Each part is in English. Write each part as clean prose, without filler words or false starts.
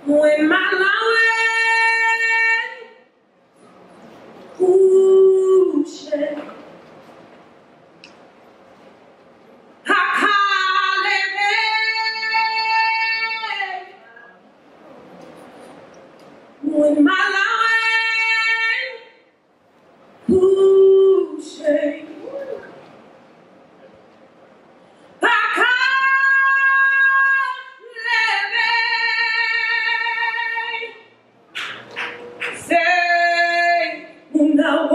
When my life, ooh, shit. When my life, ooh, shit. Say, no,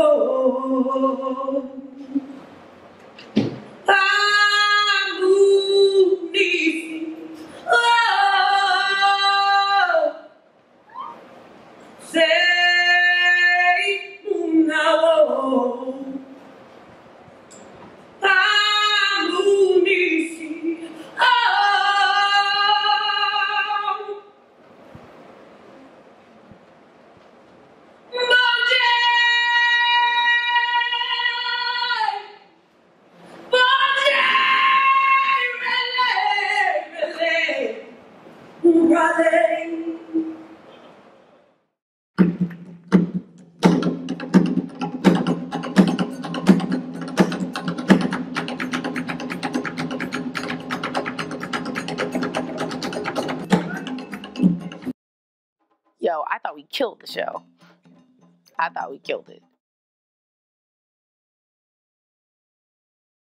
Yo, I thought we killed the show. I thought we killed it.